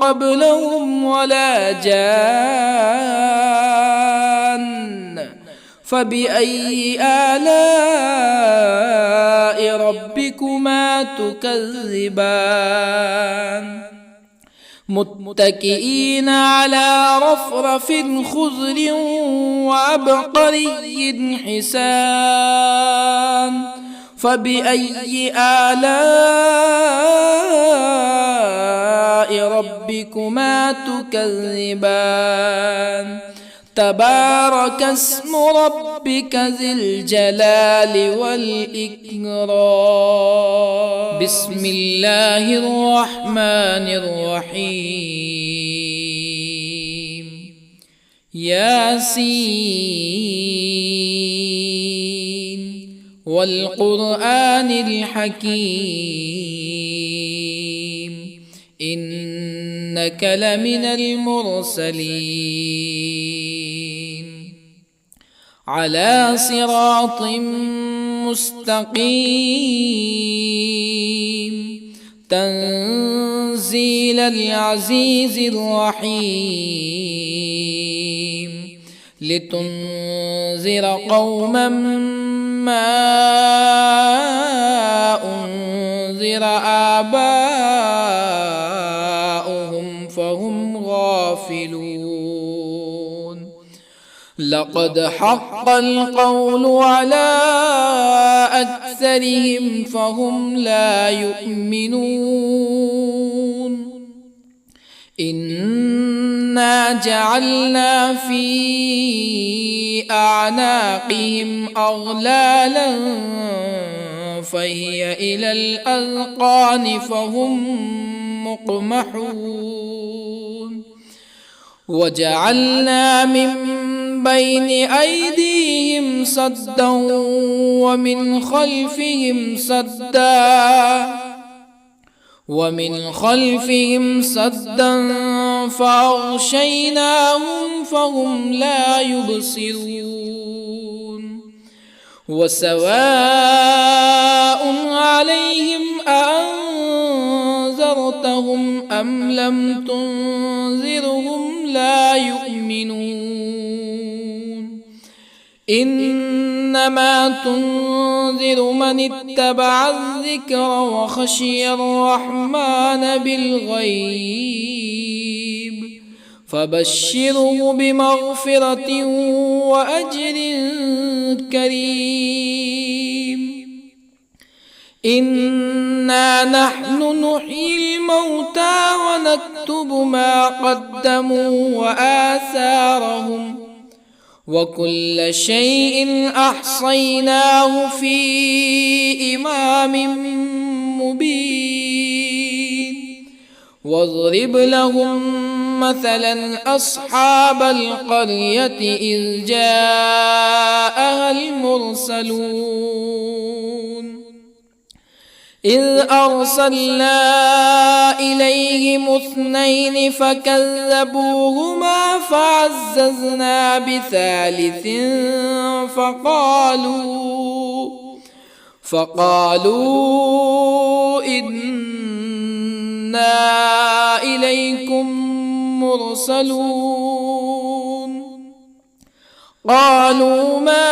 قبلهم ولا جان فبأي آلاء ربكما تكذبان متكئين على رفرف خضر وعبقري حسان فبأي آلاء ربكما تكذبان تبارك اسم ربك ذي الجلال والإكرام بسم الله الرحمن الرحيم ياسين والقرآن الحكيم إنك لمن المرسلين على صراط مستقيم تنزيل العزيز الرحيم لتنذر قوما ما أنذر آباؤهم فهم غافلون لقد حق القول على أكثرهم فهم لا يؤمنون إنا جعلنا في أعناقهم أغلالا فهي إلى الأذقان فهم مقمحون وجعلنا من بين أيديهم سدا ومن خلفهم سدا فأغشيناهم فهم لا يبصرون وسواء عليهم أأنذرتهم أم لم تنذرهم لا يؤمنون إنما تنذر من اتبع الذكر وخشي الرحمن بالغيب فبشره بمغفرة وأجر كريم إنا نحن نحيي الموتى ونكتب ما قدموا وآثارهم وكل شيء أحصيناه في إمام مبين واضرب لهم مثلا أصحاب القرية إذ جاءها المرسلون إذ أرسلنا إليهم 2 فكذبوهما فعززنا بثالث فقالوا إنا إليكم مرسلون قالوا ما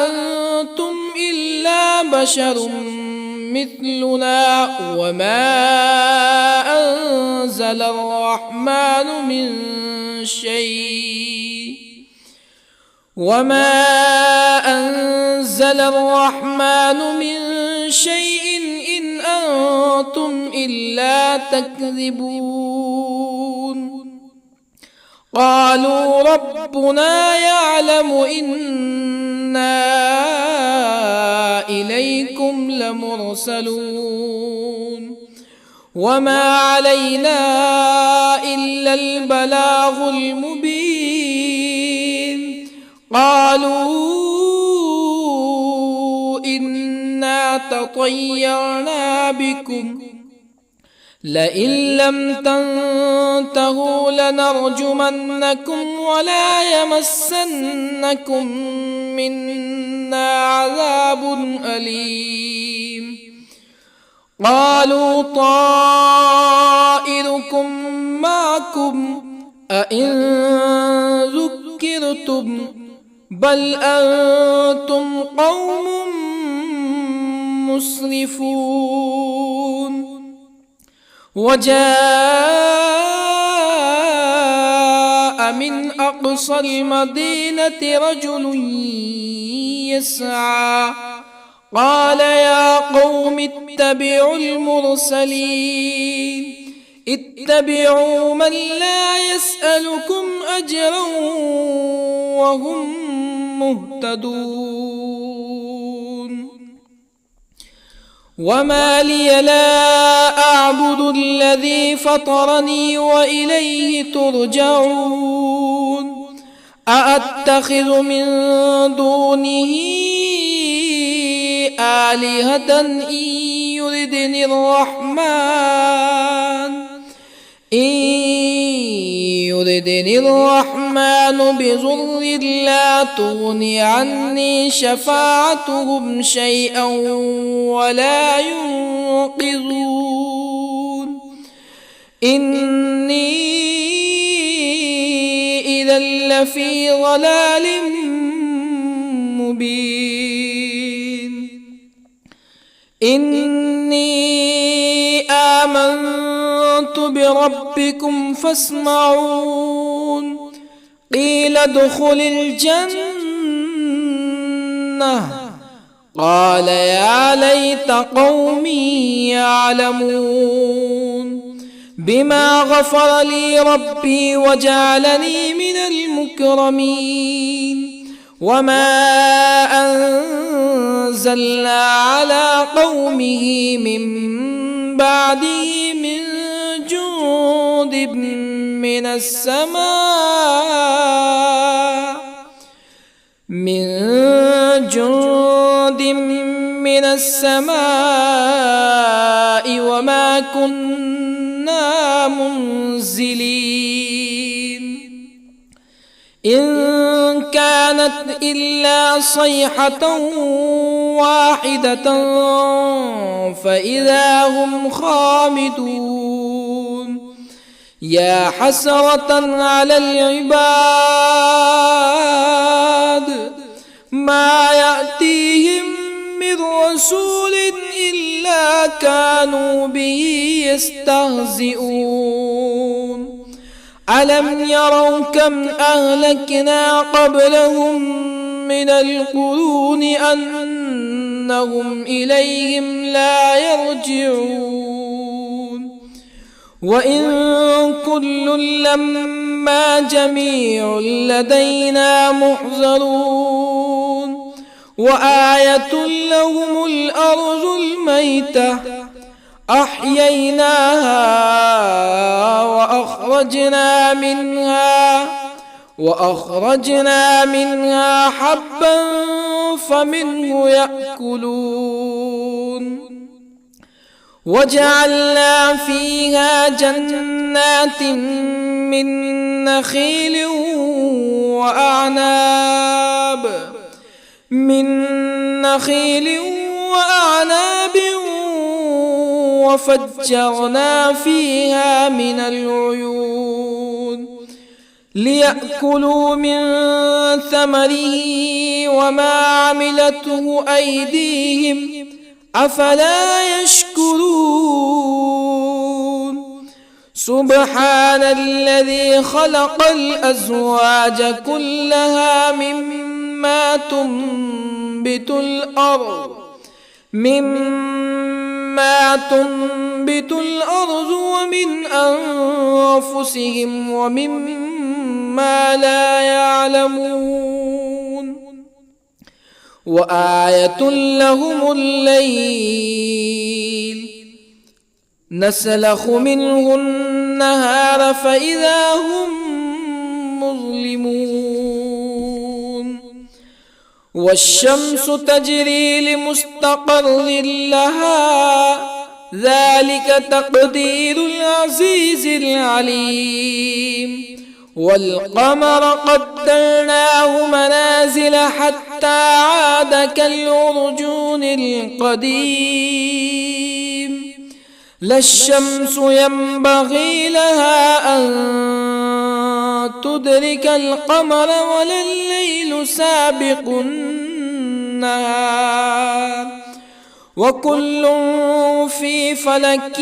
أنتم إلا بشر مثلنا وما أنزل الرحمن من شيء إن أنتم إلا تكذبون قالوا ربنا يعلم إنا إليكم لمرسلون وما علينا إلا البلاغ المبين قالوا إنا تطيرنا بكم لئن لم تنتهوا لنرجمنكم ولا يمسنكم منا عذاب أليم. قالوا طائركم معكم أئن ذكرتم بل أنتم قوم مسرفون. وجاء من أقصى المدينة رجل يسعى قال يا قوم اتبعوا المرسلين اتبعوا من لا يسألكم أجرا وهم مهتدون. وما لي لا أعبد الذي فطرني وإليه ترجعون. أأتخذ من دونه آلهة إن يردني الرحمن بضر لا تغني عني شفاعتهم شيئا ولا ينقذون. إني إذا لفي ضلال مبين. إني آمنت بربكم فاسمعون. قيل ادخل الجنة قال يا ليت قومي يعلمون. بما غفر لي ربي وجعلني من المكرمين. وما أنزلنا على قومه من بعده من جند من السماء وما كنا منزلين. إن كانت إلا صيحة واحدة فإذا هم خامدون. يا حسرة على العباد ما يأتيهم من رسول إلا كانوا به يستهزئون. ألم يروا كم أهلكنا قبلهم من القرون أنهم إليهم لا يرجعون. وإن كل لما جميع لدينا محضرون. وآية لهم الأرض الميتة أحييناها وأخرجنا منها حبا فمنه يأكلون. وجعلنا فيها جنات من نخيل وأعناب وفجرنا فيها من العيون ليأكلوا من ثمره وما عملته أيديهم أفلا يشكرون. سبحان الذي خلق الأزواج كلها مما تنبت الأرض ومن أنفسهم ومما لا يعلمون. وآية لهم الليل نسلخ منه النهار فإذا هم مظلمون. والشمس تجري لمستقر لها ذلك تقدير العزيز العليم. والقمر قدرناه منازل حتى عاد كالعرجون القديم. لا الشمس ينبغي لها أن تدرك القمر ولا الليل سابق النهار وكل في فلك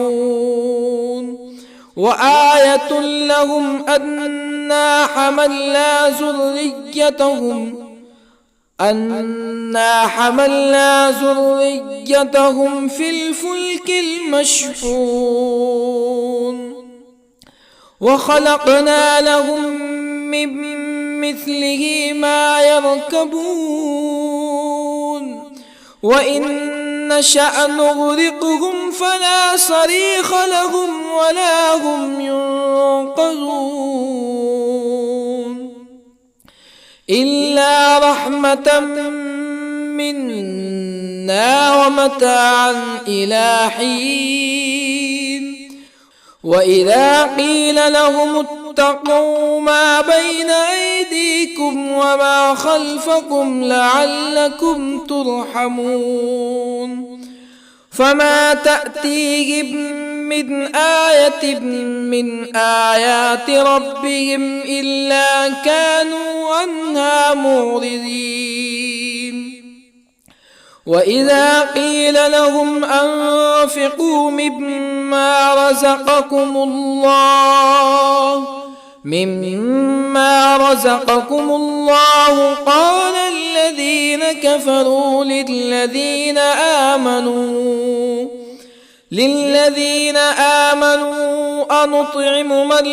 يسبحون. وآية لهم أنا حملنا ذريتهم في الفلك المشحون وخلقنا لهم من مثله ما يركبون وإن نشأ نغرقهم فلا صريخ لهم ولا هم ينقذون إلا رحمة منا ومتاعا إلى حين. وإذا قيل لهم اتقوا ما بين أيديكم وما خلفكم لعلكم ترحمون فما تأتيهم من آية من آيات ربهم إلا كانوا عنها معرضين. وإذا قيل لهم أنفقوا مما رزقكم الله قال الذين كفروا للذين آمنوا أنطعم من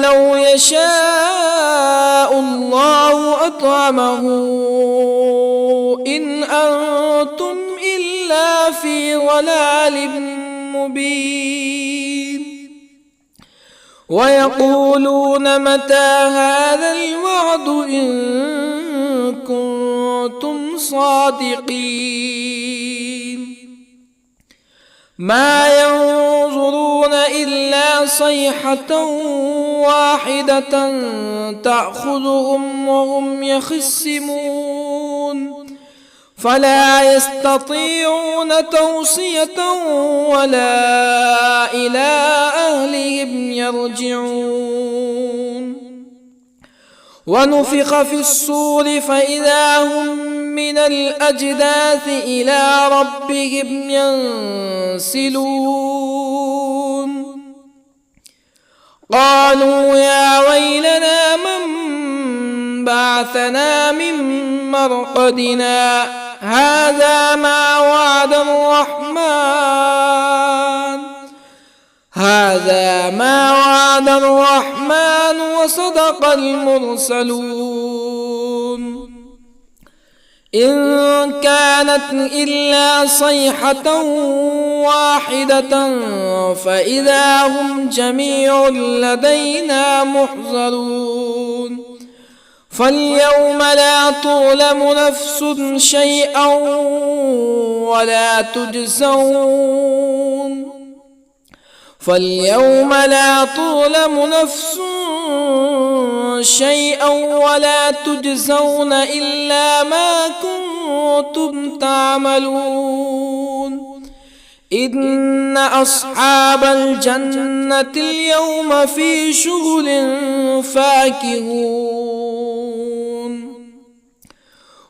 لو يشاء الله أطعمه إن أنتم إلا في ضلال مبين. ويقولون متى هذا الوعد إن كنتم صادقين. ما ينظرون إلا صيحة واحدة تأخذهم وهم يخصمون فلا يستطيعون توصية ولا إلى أهلهم يرجعون. ونفخ في الصور فإذا هم من الأجداث إلى ربهم ينسلون. قالوا يا ويلنا من بعثنا من مرقدنا هذا ما وعد الرحمن وصدق المرسلون. إن كانت إلا صيحة واحدة فإذا هم جميع لدينا محضرون. فاليوم لا تظلم نفس شيئا ولا تجزون إلا ما كنتم تعملون. إن أصحاب الجنة اليوم في شغل فاكهون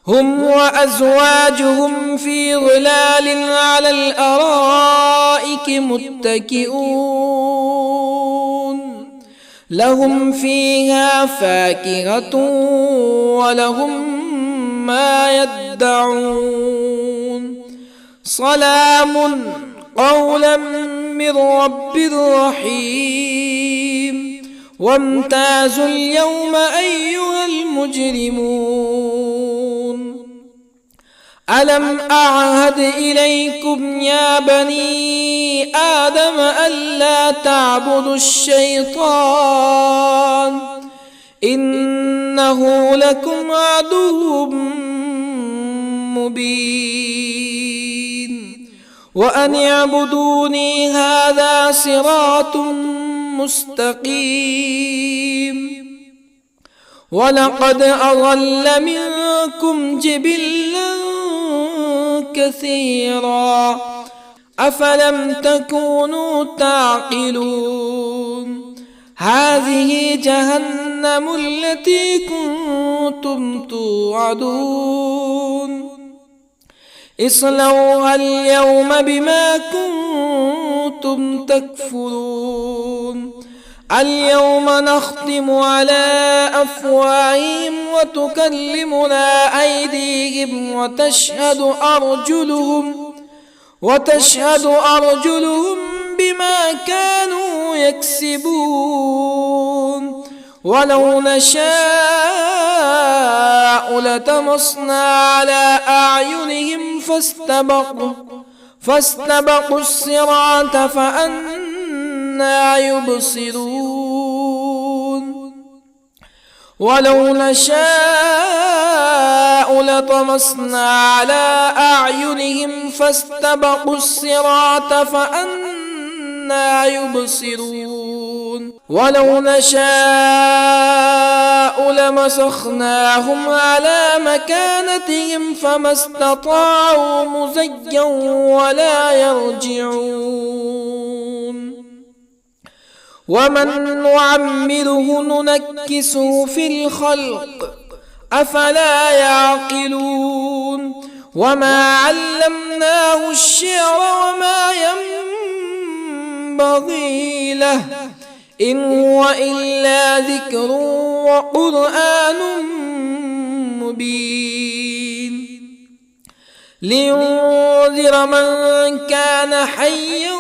هم وأزواجهم في ظلال على الأرائك متكئون لهم فيها فاكهة ولهم ما يدعون. سلام قولا من رب رحيم. وامتازوا اليوم أيها المجرمون. ألم أعهد إليكم يا بني آدم ألا تعبدوا الشيطان إنه لكم عدو مبين وأن اعبدوني هذا صراط مستقيم ولقد أضل منكم جبلا كثيرا أفلم تكونوا تعقلون هذه جهنم التي كنتم توعدون اصلوها اليوم بما كنتم تكفرون اليوم نختم على أفواههم وتكلمنا أيديهم وتشهد أرجلهم بما كانوا يكسبون ولو نشاء لطمسنا على أعينهم فاستبقوا الصراط فأنى يبصرون ولو نشاء لطمسنا على أعينهم فاستبقوا الصراط فأنى يبصرون ولو نشاء لمسخناهم على مكانتهم فما استطاعوا مزيا ولا يرجعون ومن نعمره ننكسه في الخلق أفلا يعقلون وما علمناه الشعر وما ينبغي له إن هو إلا ذكر وقرآن مبين لينذر من كان حيا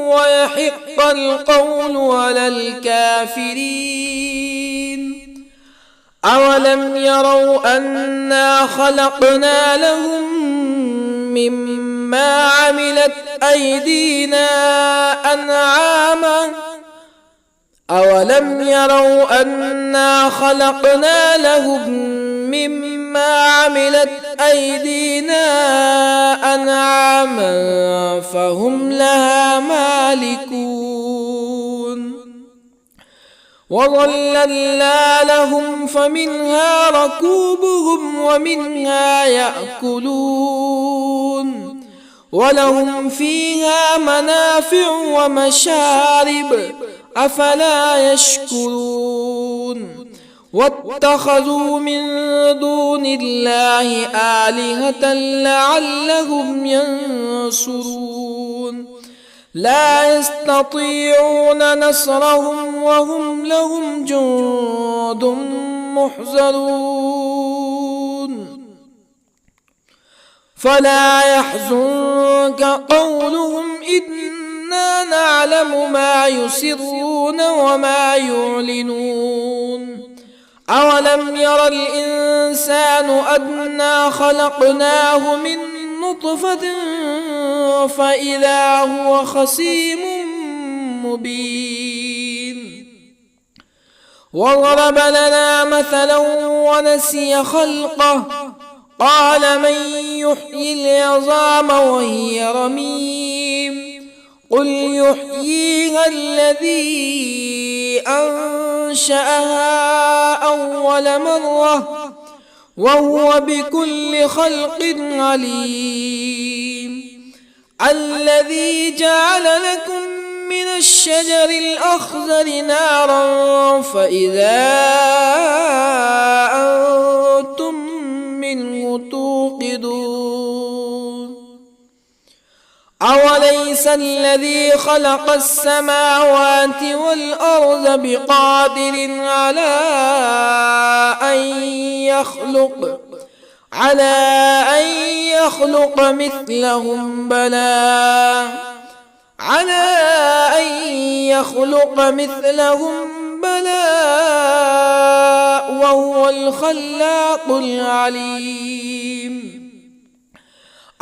ويحق القول على الكافرين أولم يروا أنا خلقنا لهم مما عملت أيدينا أنعاما أولم يروا أنا خلقنا لهم مما عملت أيدينا أنعاما فهم لها مالكون وظللنا لهم فمنها ركوبهم ومنها يأكلون ولهم فيها منافع ومشارب أفلا يشكرون واتخذوا من دون الله آلهة لعلهم ينصرون لا يستطيعون نصرهم وهم لهم جند محضرون فلا يحزنك قولهم إنا نعلم ما يسرون وما يعلنون أولم ير الإنسان أنا خلقناه من نطفة فإذا هو خصيم مبين وضرب لنا مثلا ونسي خلقه قال من يحيي العظام وهي رميم قل يحييها الذي أنشأها أول مرة وهو بكل خلق عليم الذي جعل لكم من الشجر الأخضر نارا فإذا أنتم منه توقدون أوليس الذي خلق السماوات والأرض بقادر على أن يخلق مثلهم بلى وهو الخلاق العليم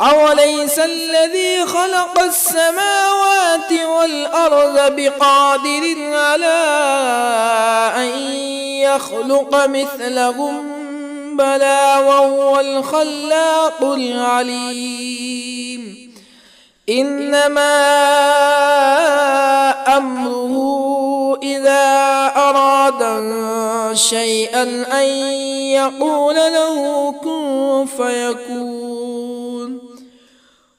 أوليس الذي خلق السماوات والأرض بقادر على أن يخلق مثلهم بلى وهو الخلاق العليم إنما أمره إذا أراد شيئا أن يقول له كن فيكون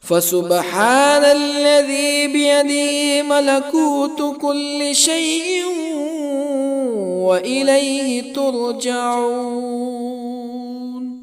فسبحان الذي بيده ملكوت كل شيء وإليه ترجعون